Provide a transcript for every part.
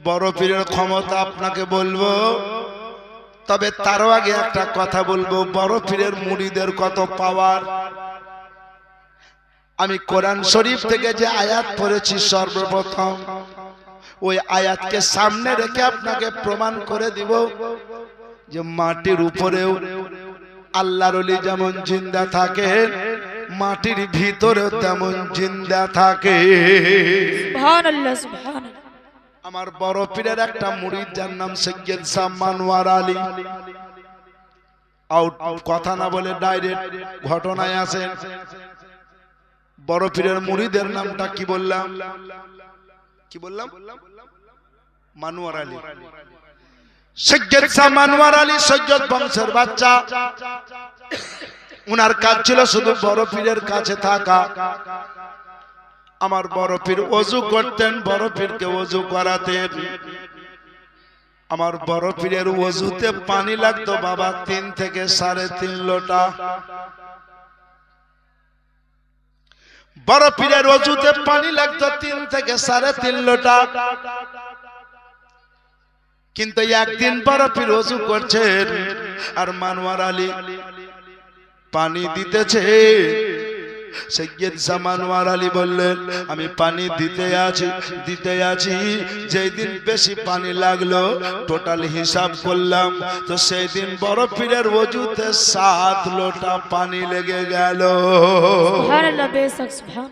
বড় পীরের ক্ষমতা আপনাকে বলবো, তবে তারও আগে একটা কথা বলবো, বড় পীরের মুরিদের কত পাওয়ার। আমি কোরআন শরীফ থেকে যে আয়াত পড়েছি সর্বপ্রথম, ওই আয়াতকে সামনে রেখে আপনাকে প্রমাণ করে দিব যে মাটির উপরেও আল্লাহর ওলি যেমন জিন্দা থাকে, মাটির ভিতরেও তেমন জিন্দা থাকে। সুবহানাল্লাহ সুবহানাল্লাহ। আমার বড় পীরের একটা মুরিদ যার নাম সৈয়দ শাহ মানওয়ার আলী, আউট কথা না বলে ডাইরেক্ট ঘটনায় আসেন। বড় পীরের মুরিদের নামটা কি বললাম? কি বললাম? মানওয়ার আলী। সৈয়দ শাহ মানওয়ার আলী সৈয়দ বংশের বাচ্চা। উনার কাজ ছিল শুধু বড় পীরের কাছে থাকা। আমার বড় পীর ওযু করতেন, বড় পীরকে ওযু করাতেন। আমার বড় পীরের ওযুতে পানি লাগতো বাবা 3 থেকে 3.5 লোটা। বড় পীরের ওযুতে পানি লাগতো 3 থেকে 3.5 লোটা। কিন্তু একদিন বড় পীর ওযু করছেন আর মানওয়ার আলী পানি দিতেছে। সৈয়দ শাহ মানওয়ার আলী বললেন, আমি পানি দিতে আছি। যেই দিন বেশি পানি লাগলো, টোটাল হিসাব করলাম তো সেই দিন বড় পীরের ওযুতে 7 লোটা পানি লেগে গেল। সুবহানাল্লাহ বেশক সুবহান।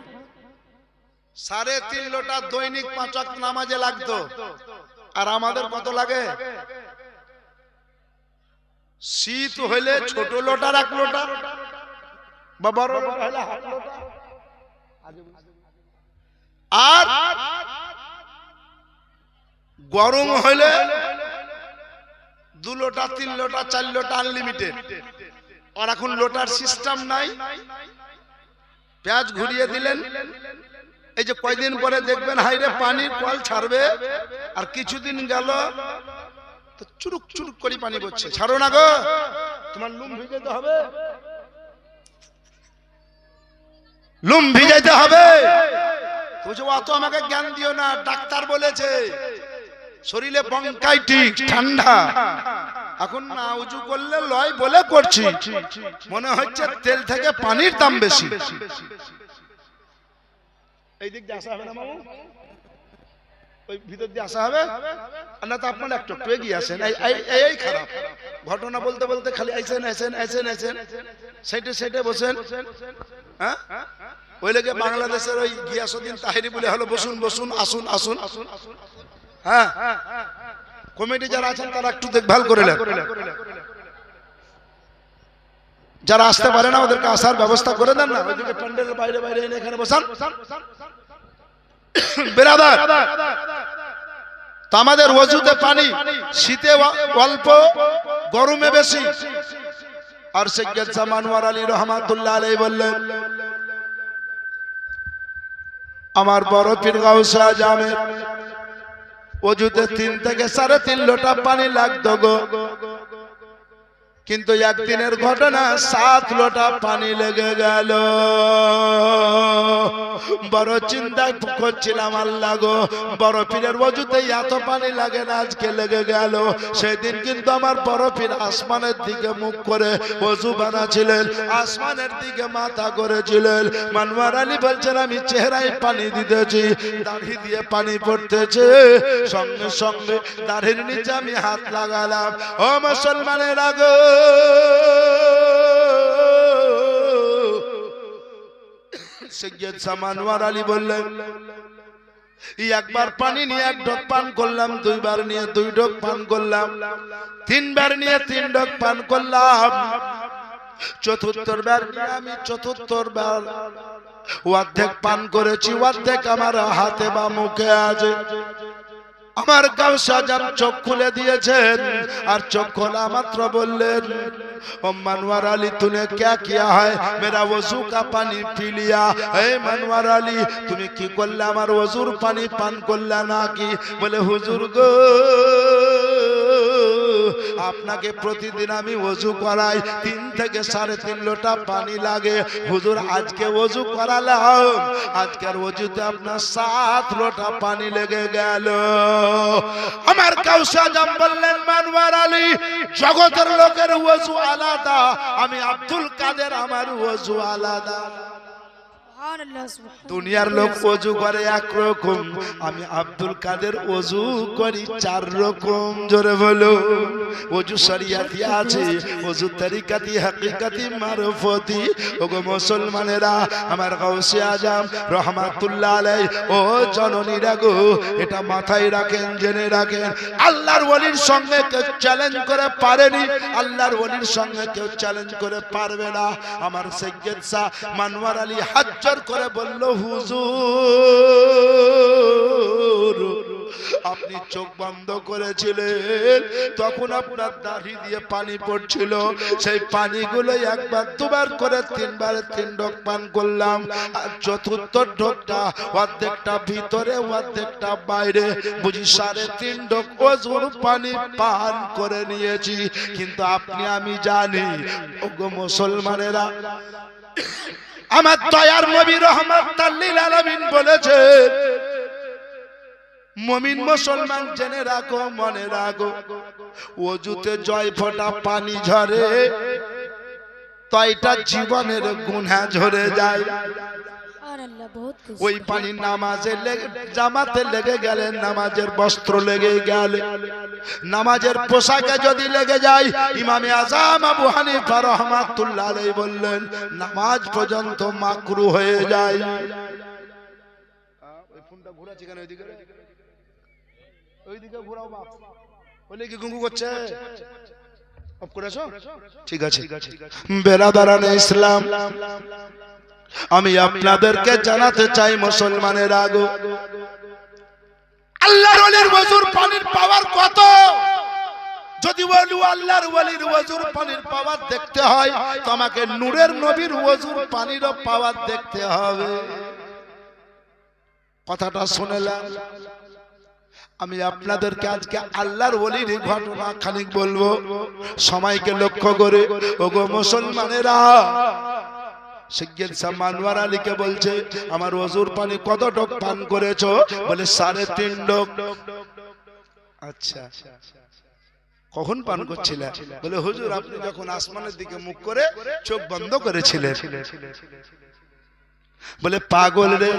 3.5 লোটা দৈনিক 5 ওয়াক্ত নামাজে লাগতো, আর আমাদের কত লাগে? শীত হইলে ছোট লোটার 1 লোটা, বা বড় লোটা হইলে হাফ লোটা, আর গরম হইলে 2 লোটা 3 লোটা 4 লোটা আনলিমিটেড। আর এখন লোটার সিস্টেম নাই। পেঁয়াজ ঘুরিয়ে দিলেন, এই যে কয়দিন পরে দেখবেন হাইরে পানির কল ছাড়বে, আর কিছুদিন গেল তো চুরুক চুরুক করে পানি পড়ছে। ছাড়ো না গো, তোমার লুম ভিজাইতে হবে, লুম ভিজাইতে হবে। বুঝো, অত আমাকে জ্ঞান দিও না, ডাক্তার বলেছে শরীরে ব্রঙ্কাইটিস, ঠান্ডা। এখন না উজু করলে লয় বলে করছি, মনে হচ্ছে তেল থেকে পানির দাম বেশি। এই দিক দিয়ে আসা হবে না মামু, ওই ভিতর দিয়ে আসা হবে না তো আপনারা একটু এগিয়ে আসেন। এই খারাপ ঘটনা বলতে বলতে খালি আইসেন সেটে বসেন। হ্যাঁ, ওই লেগে বাংলাদেশের ওই গিয়াসউদ্দিন তাহেরি বলে হলো বসুন আসুন। হ্যাঁ, কমিটি যারা আছেন তারা একটু দেখভাল করে নেন। যারা আসতে পারে না ওদেরকে আসার ব্যবস্থা করে দেন না। ওইদিকে প্যান্ডেলের বাইরে এনে এখানে বসান। বেরাদার, তো আমাদের ওযুতে পানি শীতে অল্প, গরমে বেশি। আর সৈয়দ শাহ মানওয়ার আলী রহমাতুল্লাহ আলাইহি বললেন, আমার বড় পীর গাউসে আজমের ওযুতে 3 থেকে 3.5 লোটা পানি লাগতো গো, কিন্তু একদিনের ঘটনা 7 লোটা পানি লেগে গেল। বড় চিন্তা করছিলাম, আল্লাহ গো, বড় পীরের ওযুতে এত পানি লাগে না, আজকে লেগে গেল। সেদিন কিন্তু আমার বড় পীর আসমানের দিকে মুখ করে ওযু বানাচ্ছিলেন, আসমানের দিকে মাথা করেছিলেন। মানওয়ার আলী বলছেন, আমি চেহারায় পানি দিতেছি, দাড়ি দিয়ে পানি পড়তেছে, সঙ্গে সঙ্গে দাড়ির নিচে আমি হাত লাগালাম। ও মুসলমানের আগো, সৈয়দ শাহ মানওয়ার আলী বললেন, একবার পানি নিয়ে 1 ঢোক পান করলাম, 2 বার নিয়ে 2 ঢোক পান করলাম, 3 বার নিয়ে 3 ঢোক পান করলাম, 4th বার আমি 4th বার অর্ধেক পান করেছি, অর্ধেক আমার হাতে বা মুখে আছে। আমার গাউসে আজম চোখ খুলে দিয়েছেন, আর চোখ খোলা মাত্র বললেন, ओ मनवार अली तूने क्या किया है, मेरा वजू का पानी पी लिया। ए मनवार अली তুমি কি করলে, আমার ওযুর পানি পান করলে নাকি? বলে হুজুর গো, আপনাকে প্রতিদিন আমি ওযু করাই 3 থেকে 3.5 লোটা পানি লাগে। হুজুর আজকে ওযু করালাম, আজকের ওযুতে আপনার 7 লোটা পানি লেগে গেল। আমার কাউসে আজম বললেন, মানওয়ার আলী, জগতের লোকের ওযু আলাদা, আমি আব্দুল কাদের আমার ওযু আলাদা। দুনিয়ার লোক ওযু করে একরকম, আমি আব্দুল কাদের ওযু করি 4 রকম। জোরে বলো। ওযু শরিয়াতি আছে, ওযু তরিকাতি, হাকিকাতি, মারফতি। ওগো মুসলমানেরা, আমার গাউসে আজম রহমাতুল্লাহ আলাইহি, ও জননীরা গো, এটা মাথায় রাখেন, জেনে রাখেন, আল্লাহর ওলির সঙ্গে কেউ চ্যালেঞ্জ করে পারেনি, আল্লাহর ওলির সঙ্গে কেউ চ্যালেঞ্জ করে পারবে না। আমার সৈয়দ শাহ মানওয়ার আলী হাজ্জার করে বলল, হুজুর আপনি চোখ বন্ধ করেছিলেন, তখন আপনার দাড়ি দিয়ে পানি পড়ছিল, সেই পানিগুলো একবার দুবার করে 3 বারে 3 ঢোক পান করলাম। আর চতুর্থ ঢোকটা অর্ধেকটা ভিতরে অর্ধেকটা বাইরে, বুঝি 3.5 ঢোক ওযুর পানি পান করে নিয়েছি। কিন্তু আপনি আমি জানি, ওগো মুসলমানেরা, আমার দয়ার নবী রাহমাতাল লিল আলামিন বলেছেন, মুমিন মুসলমান জেনে রাখো, মনে রাখো, ওযুতে জয় ফোঁটা পানি ঝরে, তয়টা জীবনের গুনাহ ঝরে যায়। ওই পানি নামাজে লেগে, জামাতে লেগে গেলে, নামাজের বস্ত্র লেগে গেলে, নামাজের পোশাকে যদি লেগে যায়, ইমামে আযম আবু হানিফা রাহমাতুল্লাহ আলাইহি বললেন, নামাজ পর্যন্ত মাকরু হয়ে যায়। ওই ফোনটা ঘোরাচ্ছে কেন? ওইদিকে ঘোরাও বাপ। বলে কি গুঙ্গু করছে? অফ করেছো? ঠিক আছে। বেরাদারানে ইসলাম, আমি আপনাদেরকে জানাতে চাই, মুসলমানের আগো, আল্লাহর ওলির ওযুর পানির পাওয়ার কত? যদি আল্লাহর ওলির ওযুর পানির পাওয়ার দেখতে হয়, তো আমাকে নূরের নবীর ওযুর পানিরও পাওয়ার দেখতে হবে। কথাটা শুনলেন? আমি আপনাদেরকে আজকে আল্লাহর ওলির ঘটনা খানিক বলবো, সময়কে লক্ষ্য করে। ওগো মুসলমানেরা, সৈয়দ শাহ মানওয়ার আলীকে বলছে, আমার ওযুর পানি কত ঢোক পান করেছো? বলে 3.5 ঢোক। আচ্ছা, কখন পান করছিলেন? বলে হুজুর আপনি যখন আসমানের দিকে মুখ করে চোখ বন্ধ করেছিলেন। বলে পাগল রে,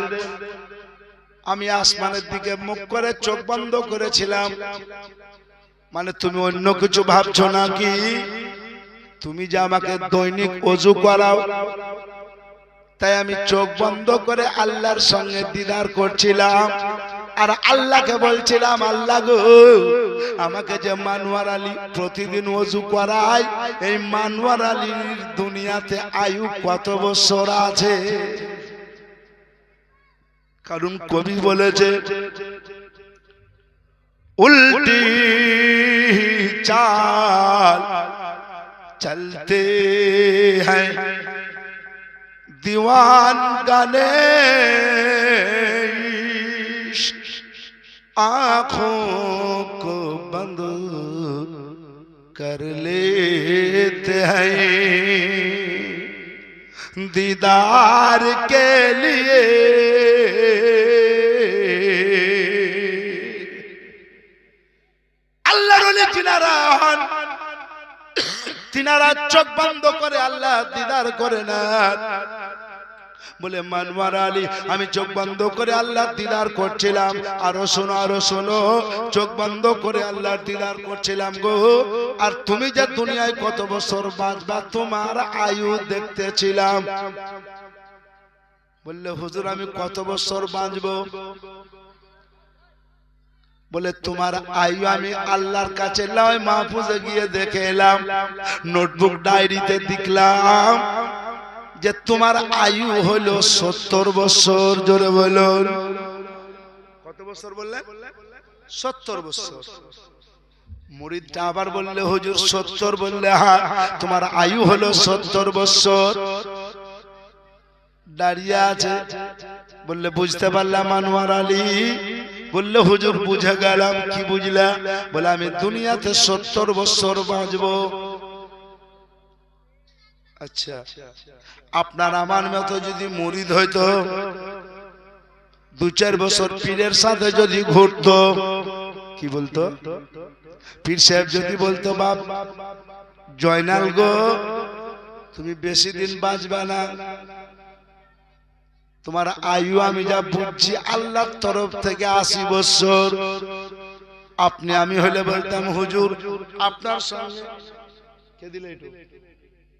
আমি আসমানের দিকে মুখ করে চোখ বন্ধ করেছিলাম মানে তুমি অন্য কিছু ভাবছো নাকি? তুমি যে আমাকে দৈনিক ওযু করাও, তাই আমি চোখ বন্ধ করে আল্লাহর সঙ্গে দিদার করছিলাম, আর আল্লাহকে বলছিলাম, আল্লাহ গো, আমাকে যে মানওয়ার আলী প্রতিদিন ওযু করায়, এই মানওয়ার আলীর দুনিয়াতে আয়ু কত বছর আছে? কারণ কবি বলেছে, উল্টি চাল চলতে হ্যাঁ दीवान गाने आँखों को बंद कर लेते हैं दीदार के लिए अल्लाह रोले जिनारान तिनारा चोख बंद करे अल्लाह दीदार करे ना বলে মানওয়ার আলী আমি চোখ বন্ধ করে আল্লাহর দিদার করছিলাম। আরো শোনো, চোখ বন্ধ করে আল্লাহর দিদার করছিলাম গো। আর তুমি যে দুনিয়ায় কত বছর বাঁচবা তোমার আয়ু দেখতেছিলাম। বললে হুজুর আমি কত বছর বাঁচবো? বলে তোমার আয়ু আমি আল্লাহর কাছে লয় মাহফুজে গিয়ে দেখে এলাম, নোটবুক ডায়েরিতে দেখলাম যে তোমার আয়ু হলো 70 বছর। জোরে বলুন কত বছর বললেন? 70 বছর। মুরিদটা আবার বললে হুজুর 70? বললে হ্যাঁ, তোমার আয়ু হলো 70 বছর। দাঁড়িয়ে আছে। বললে বুঝতে পারলাম মানওয়ার আলী বললে হুজুর বুঝে গেলাম। কি বুঝলা? বলে আমি দুনিয়াতে 70 বছর বাঁচবো। আচ্ছা, আপনার আমার মতো যদি মুরিদ হইতো, 2-4 বছর পীরের সাথে যদি ঘুরতো, কি বলতো? পীর সাহেব যদি বলতো, বাপ জয়নাল গো, তুমি বেশি দিন বাঁচবে না, তোমার আয়ু আমি যা বুঝছি আল্লাহর তরফ থেকে 80 বছর। আপনি আমি হলে বলতাম, হুজুর আপনার সঙ্গে কে দিলে একটু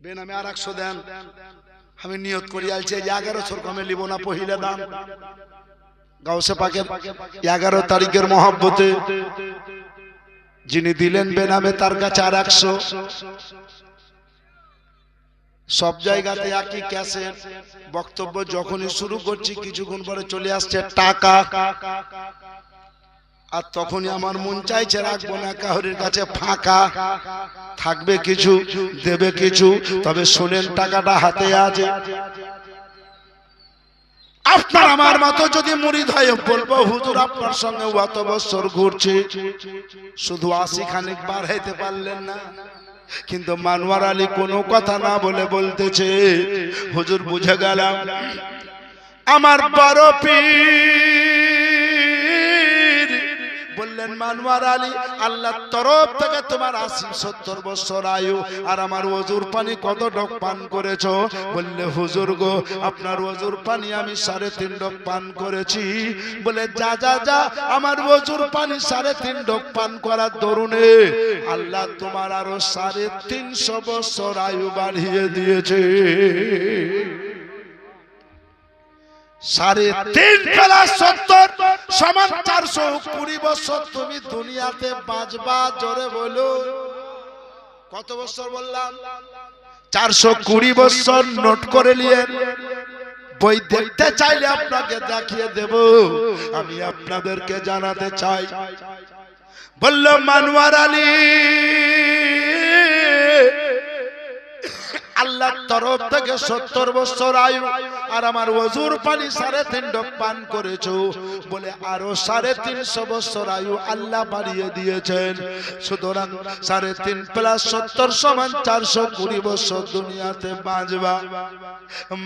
বেন, আমি আর 100 দেন, আমি নিয়ত করি আলছি 1100 কমে লিব না, পহিলে দান গাউসে পাকের 11 তারিখের মহব্বতে যিনি দিলেন বেনামে, তার কাছে আর 100। সব জায়গাতে একই ক্যাসেট বক্তব্য, যখনই শুরু করছি কিছুক্ষণ পরে চলে আসছে টাকা। আর তখনই আমার মন চাইছে রাখবো না কাহরির কাছে, ফাঁকা থাকবে কিছু, দেবে কিছু, তবে শোনেন টাকাটা হাতে আছে। আপনার আমার মতো যদি মুরিদ হয়, বলবো হুজুর আপনার সঙ্গে অত বছর ঘুরছে, শুধু 80 খানিক বার হইতে পারলেন না। কিন্তু মানওয়ার আলী কোনো কথা না বলে বলতেছে, হুজুর বুঝে গেলাম আমার বড় পীর। বললেন মানওয়ার আলী, আল্লাহর তরফ থেকে তোমার 80-70 বছর আয়ু, আর আমার ওজুর পানি কত ডক পান করেছো? বললে হুজুর গো, আপনার ওজুর পানি আমি 3.5 ডক পান করেছি। বলে যা যা যা, আমার ওজুর পানি 3.5 ডক পান করার দরুনে আল্লাহ তোমার আরো 350 বছর আয়ু বাড়িয়ে দিয়েছে। 3.5 প্লাস 70 সমান 420 বছর তুমি দুনিয়াতে বাঁচবা। জোরে বলো কত বছর বললাম? 420 বছর। নোট করে নিয়েন, বই দেখতে চাইলে আপনাকে দেখিয়ে দেব। আমি আপনাদেরকে জানাতে চাই, বলল মানওয়ার আলী আল্লাহর তরফ থেকে 70 বছর আয়ু, আর আমার ওজুর পানি 3.5 ডক পান করেছো বলে আরো 350 বছর আয়ু আল্লাহ বাড়িয়ে দিয়েছেন। সুতরাং 3.5 প্লাস 70 সমান 420 বছর দুনিয়াতে বাঁচবা।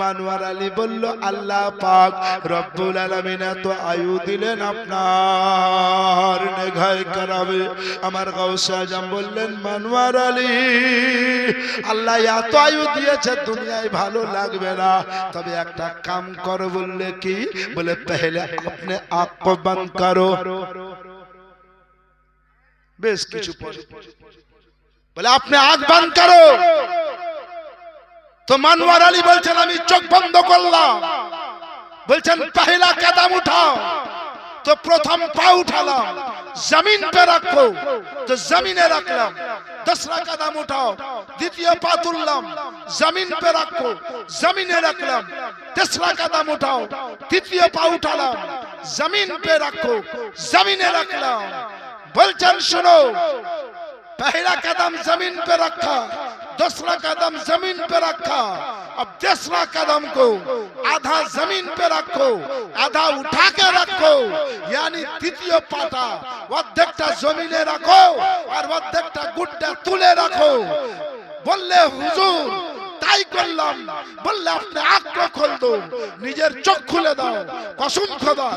মানওয়ার আলী বলল, আল্লাহ পাক রব্বুল আলামিন এত আয়ু দিলেন আপনার নেঘায় করাবে। আমার গাউসে আজম বললেন, মানওয়ার আলী আল্লাহ এত আয়ু দিয়েছে দুনিয়ায় ভালো লাগবে না, তবে একটা কাম করো। বললে কি? বলে পহলে আপনি আঁখ কো বন্ধ করো। বেশ কিছু পরে বলে আপনি আঁখ বন্ধ করো। তো মানওয়ার আলী বলছেন আমি চোখ বন্ধ করলাম। বলছেন পহলা কদম উঠাও। তো প্রথম পা উঠালাম, জমিন पे रखो, तो जमीने रखलाम। दूसरा कदम उठाओ, द्वितीय पा तुललाम, जमीन पे रखो, जमीने रखलाम। तीसरा कदम उठाओ, तृतीय पा उठालाम, जमीन पे रखो, जमीने रखलाम। बोलचन सुनो, पहला कदम जमीन पे रखा, दूसरा कदम जमीन पे रखा, अब तीसरा कदम को आधा जमीन पे रखो, आधा उठा के रखो, यानी तृतीय पाटा অর্ধেকটা জমিনে রাখো আর অর্ধেকটা গুড্ডা তুলে রাখো। বললে হুজুর তাই করলাম। বললে আপনি আঁখ খুলে দাও, নিজের চোখ খুলে দাও। কসম খোদা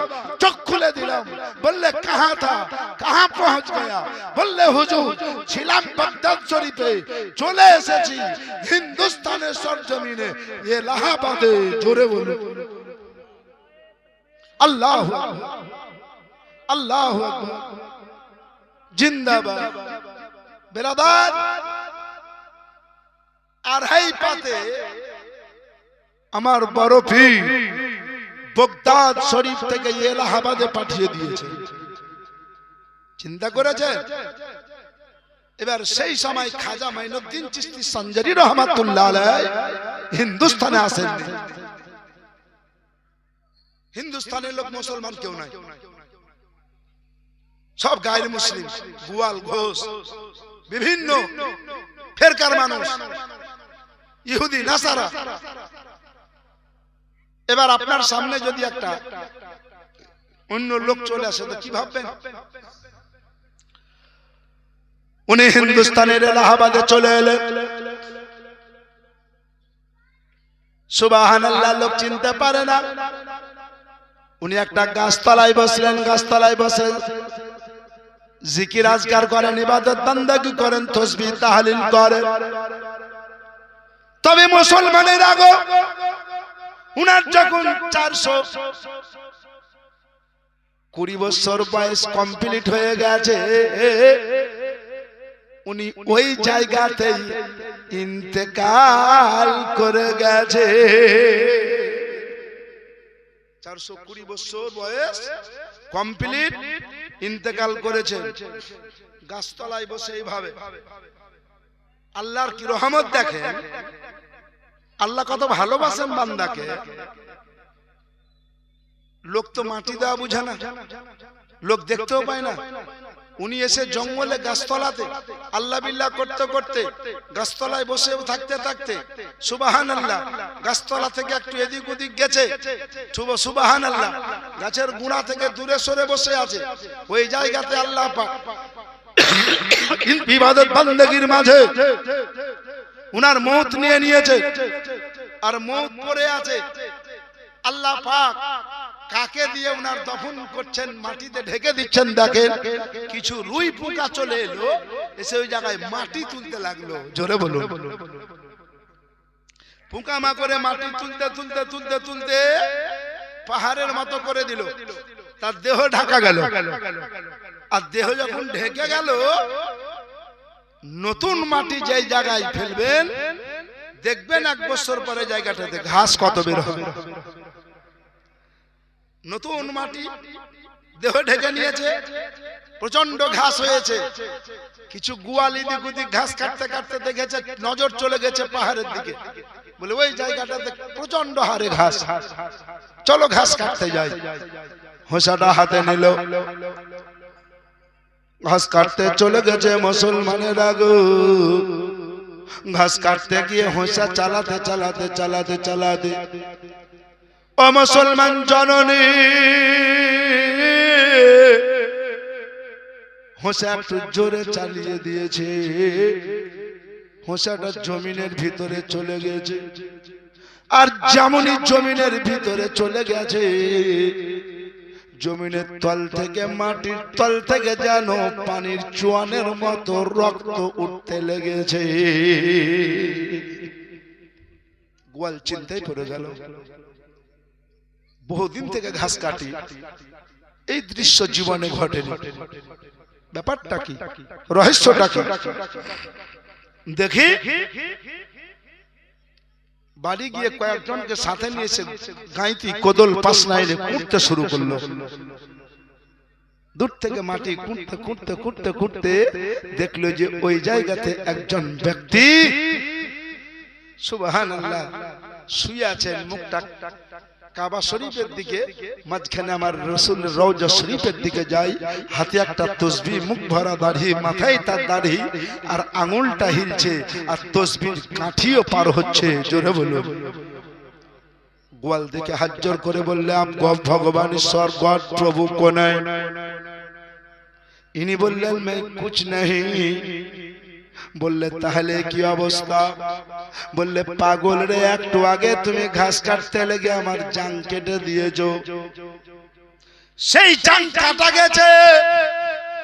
চোখ খুলে দিলাম। বললে কাহা থা, কাহা পৌঁছ গয়া? বললে হুজুর ছিলাম বাগদাদ শরীফে, চলে এসেছি হিন্দুস্তানের সরজমিনে এলাহাবাদে। জোরে বলুন আল্লাহু আকবার, আল্লাহু আকবার, জিন্দাবাদ। বেরাদার আর এই পাতে আমার বড় পীর বাগদাদ শরীফ থেকে এলাহাবাদে পাঠিয়ে দিয়েছে। চিন্তা করেছেন? এবার সেই সময় খাজা মাইনুদ্দিন চিশতি সঞ্জারি রহমাতুল্লাহ আলাইহি হিন্দুস্তানে আসেন। হিন্দুস্তানের লোক মুসলমান কেউ নাই, সব গায়ের মুসলিম, গোয়াল ঘোষ, বিভিন্ন ফেরকার মানুষ, ইহুদি নাসারা। এবার আপনার সামনে যদি একটা অন্য লোক চলে আসে তো কি ভাববেন? উনি হিন্দুস্তানের এলাহাবাদে চলে এলেন। সুবহানাল্লাহ, লোক চিনতে পারে না। উনি একটা গাছতলায় বসলেন, গাছতলায় বসে জিকির আজকার করেন, ইবাদত বান্দাগি করেন, তাসবিহ তাহলিল করেন। তবে মুসলমানের আগো উনার যখন 420 বছর বয়স কমপ্লিট হয়ে গেছে, উনি ওই জায়গাতেই ইন্তেকাল করে গেছে। 420 বছর বয়স কমপ্লিট, ইন্তেকাল করেছে গাছতলায় বসে। এইভাবে আল্লাহর কি রহমত দেখেন, আল্লাহ কত ভালোবাসেন বান্দাকে। লোক তো মাটি দেওয়া বুঝে না, লোক দেখতেও পায় না। উনি এসে জঙ্গলে গাছতলাতে আল্লাহ বিল্লাহ করতে করতে গাছতলায় বসে থাকতে থাকতে সুবহানাল্লাহ, গাছতলা থেকে একটু এদিক ওদিক গেছে, সুবহানাল্লাহ, গাছের গুঁড়া থেকে দূরে সরে বসে আছে। ওই জায়গাতে আল্লাহ পাক ইবাদত বান্দাগির মাঝে উনার মওত নিয়ে নিয়েছে, আর মওত পড়ে আছে। আল্লাহ পাক কাকে দিয়ে উনার দফন করছেন, মাটিতে ঢেকে দিচ্ছেন। দেখেন কিছু রুই পোকা চলে এলো, এসে ওই জায়গায় মাটি তুলতে লাগলো। জোরে বলুন। পোকা মা করে মাটি তুলতে তুলতে তুলতে তুলতে পাহাড়ের মতো করে দিল, তার দেহ ঢাকা গেল। আর দেহ যখন ঢেকে গেল, নতুন মাটি যে জায়গায় ফেলবেন, দেখবেন 1 বছর পরে জায়গাটাতে ঘাস কত বের হবে। নতুন মাটি দেহ ঢেকে নিয়েছে, প্রচন্ড ঘাস হয়েছে। কিছু গোয়াল এদিক ওদিক ঘাস কাটতে কাটতে দেখেছে, নজর চলে গেছে পাহাড়ের দিকে। বলে ওই জায়গাটাতে প্রচন্ড হারে ঘাস, চলো ঘাস কাটতে যাই। হোসাটা হাতে নিল, ঘাস কাটতে চলে গেছে। মুসলমানের আগো ঘাস কাটতে গিয়ে হোসা চালাতে চালাতে চালাতে চালাতে ও মুসলমান জননী, হোসা একটু জোরে চালিয়ে দিয়েছে। হোসাটা জমিনের ভিতরে চলে গেছে। আর যেমনই জমিনের ভিতরে চলে গেছে, জমিনের তল থেকে, মাটির তল থেকে যেন পানির চোয়ানের মতো রক্ত উঠতে লেগেছে। গোয়াল চিন্তায় পড়ে গেল, বহুদিন থেকে ঘাস কাটি, এই দৃশ্য জীবনে ঘটেনি। ব্যাপারটা কি, রহস্যটা কি দেখি। বাড়ি গিয়ে কয়েকজনকে সাথে নিয়ে এসে গাইতি কোদল পাশনাইলে কুটতে শুরু করলো। দূর থেকে মাটি কুটতে কুটতে কুটতে কুটতে দেখলো যে ওই জায়গাতে একজন ব্যক্তি সুবহানাল্লাহ শুয়ে আছেন। মুখটা কাবা শরীফের দিকে, মাঝখানে আমার রাসূলের রওজা শরীফের দিকে যাই। হাতে একটা তাসবিহ, মুখ ভরা দাড়ি, মাথায় তার দাড়ি, আর আঙুলটা হিলছে, আর তাসবিহর কাঠিও পার হচ্ছে। জোরে বলুন। গোয়াল দেখে হাত জোর করে বললে, আপ ভগবান ঈশ্বর গড প্রভু কোন है? ইনি বললেন, मैं कुछ नहीं। বললে তাহলে কি অবস্থা? বললে, পাগল রে, একটু আগে তুমি ঘাস কাটতে লেগে আমার জান কেটে দিয়েছো। সেই জান কাটা গেছে,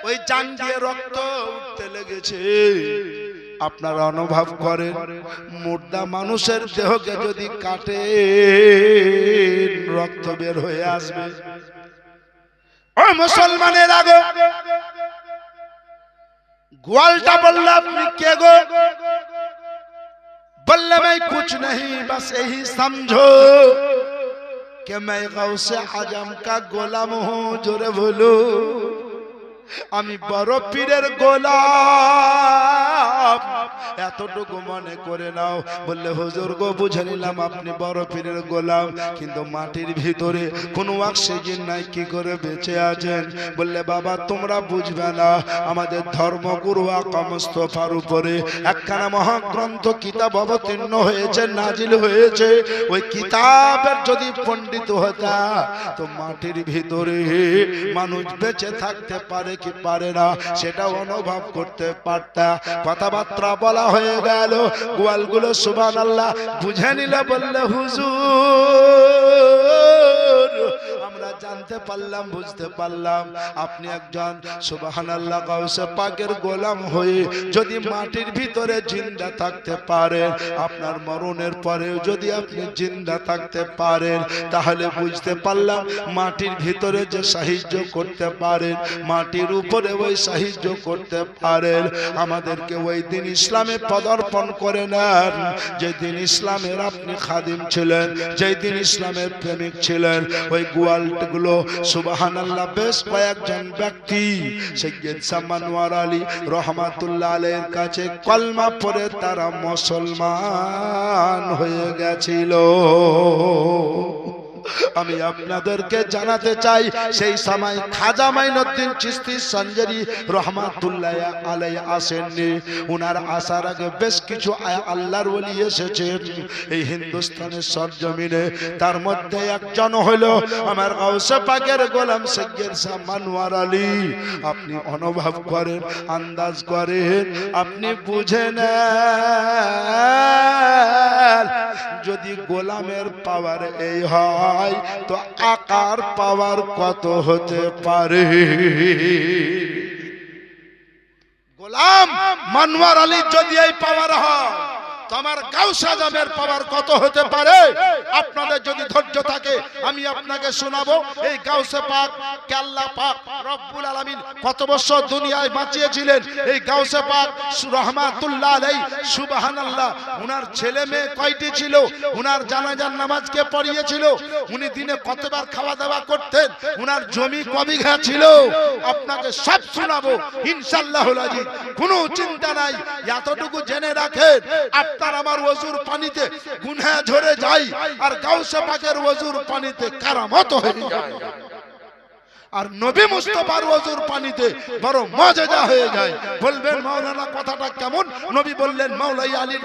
ওই জান দিয়ে রক্ত উঠতে লেগেছে। আপনারা অনুভব করেন, মুর্দা মানুষের দেহকে যদি কাটে, রক্ত বের হয়ে আসবে। ও মুসলমানের আগে ग्वालटा बल्ला अपनी के गो बल्ले में कुछ नहीं, बस यही समझो कि मैं गौसे आजम का गुलाम हूँ। जोरे बोलो। আমি বড় পীরের গোলাম, এতটুকু মনে করে নাও। বললে হুজুর গো বুঝে নিলাম আপনি বড় পীরের গোলাম, কিন্তু মাটির ভিতরে কোনো অক্সিজেন নাই, কি করে বেঁচে আছেন? বললে বাবা তোমরা বুঝবে না, আমাদের ধর্মগুরু আকা মুস্তাফার উপরে একখানা মহাগ্রন্থ কিতাব অবতীর্ণ হয়েছে, নাজিল হয়েছে। ওই কিতাবের যদি পণ্ডিত হতা তো মাটির ভিতরে মানুষ বেঁচে থাকতে পারে কি পারে না সেটা অনুভব করতে পারতা। কথাবার্তা বলা হয়ে গেল, গোয়ালগুলো সুবহানাল্লাহ বুঝে নিলে। বললে হুজুর আমরা জানতে পারলাম, বুঝতে পারলাম আপনি একজন সুবহানাল্লাহ গাউসে পাকের গোলাম হয়ে যদি মাটির ভিতরে জিন্দা থাকতে পারেন, আপনার মরণের পরেও যদি আপনি জিন্দা থাকতে পারেন, তাহলে বুঝতে পারলাম মাটির ভিতরে যে সাহায্য করতে পারেন, মাটির উপরে ওই সাহায্য করতে পারেন। আমাদেরকে ওই দিন ইসলামে পদার্পণ করে নেন, যেদিন ইসলামের আপনি খাদিম ছিলেন, যেই দিন ইসলামের প্রেমিক ছিলেন। ওই গোয়ালগুলো সুবহানাল্লাহ বেশ কয়েকজন ব্যক্তি সৈয়দ শাহ মনোয়ার আলী রহমাতুল্লাহ আলাইহির কাছে কলমা পড়ে তারা মুসলমান হয়ে গেছিল। আমি আপনাদেরকে জানাতে চাই, সেই সময় খাজা মাইনুদ্দিন চিশতি সঞ্জারি রহমাতুল্লাহ আলাইহি আসেননি। উনার আসার আগে বেশ কিছু আল্লাহর ওলি এসেছেন এই হিন্দুস্তানের সরজমিনে। তার মধ্যে একজন হলো আমার গাউসে পাকের গোলাম সৈয়দ শাহ মনোয়ার আলী। আপনি অনুভব করেন, আন্দাজ করেন, আপনি বুঝেন যদি গোলামের পাওয়ার এই হয় তো আকার পাওয়ার কত হতে পারে। গোলাম মনোয়ার আলী যদি এই পাওয়ার হয় তো আমার গাউস আজমের পাওয়ার কত হতে পারে। আপনাদের যদি ধৈর্য থাকে আমি আপনাকে শোনাবো এই গাউসে পাক কে আল্লাহ পাক রব্বুল আলামিন কত বছর দুনিয়ায় বাঁচিয়েছিলেন। এই গাউসে পাক রহমাতুল্লাহ আলাইহি সুবহানাল্লাহ উনার ছেলে মেয়ে কয়টি ছিল, উনার জানাজার নামাজ কে পড়িয়েছিল, উনি দিনে কতবার খাওয়া দাওয়া করতেন, উনার জমি ক বিঘা ছিল, আপনাকে সব শোনাবো ইনশাআল্লাহুল আজিজ। কোনো চিন্তা নাই, এতটুকু জেনে রাখেন আপনার আমার ওযুর পানিতে গুনাহ ঝরে যায় আর গাউসে পাকের ওযুর পানিতে কারামত হয়ে যায়। আর নবী মুস্তাফার ওযুর পানিতে বড় মজা হয়ে যায়। বলবেন মাওলানা কথাটা কেমন? নবী বললেন মাওলাই আলীর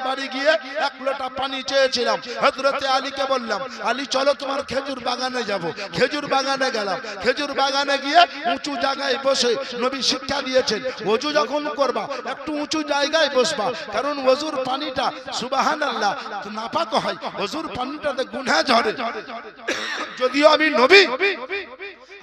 বাড়ি গিয়ে এক লোটা পানি চেয়েছিলাম। হযরতে আলীকে বললাম আলী চলো তোমার খেজুর বাগানে যাব। খেজুর বাগানে গেলাম। খেজুর বাগানে গিয়ে উঁচু জায়গায় বসে নবী শিক্ষা দিয়েছেন ওযু যখন করবা একটু উঁচু জায়গায় বসবা, কারণ ওযুর পানিটা সুবহানাল্লাহ নাপাক হয়, ওযুর পানিটাতে গুনাহ ঝরে। যদিও আমি নবী,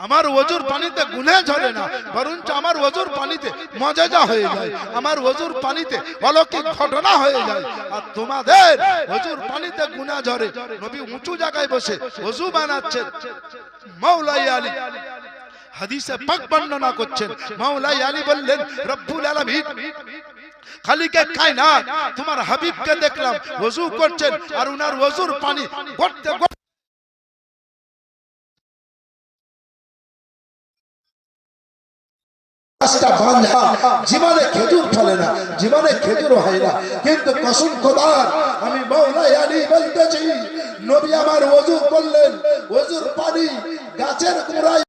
আমার ওযুর পানিতে গুনাহ ঝরে না, বরঞ্চ আমার ওযুর পানিতে মজা হয়ে যায়, আমার ওযুর পানিতে অলৌকিক ঘটনা হয়ে যায়। আর তোমাদের ওযুর পানিতে গুনাহ ঝরে। নবী উঁচু জায়গায় বসে ওযু বানাচ্ছেন। মাওলাই আলী হাদিসে পাক বর্ণনা করছেন, মাওলাই আলী বললেন রব্বুল আলামিন খালিকে কায়নাত তোমার হাবিবকে দেখলাম ওযু করছেন আর উনার ওযুর পানি গড়তে জীবনে খেজুর ফলে না, জীবনে খেজুর হয় না, কিন্তু কসম খোদার আমি মাওলাই আলী বলতেছি নবী আমার ওযু করলেন, ওযুর পানি গাছের গোড়ায়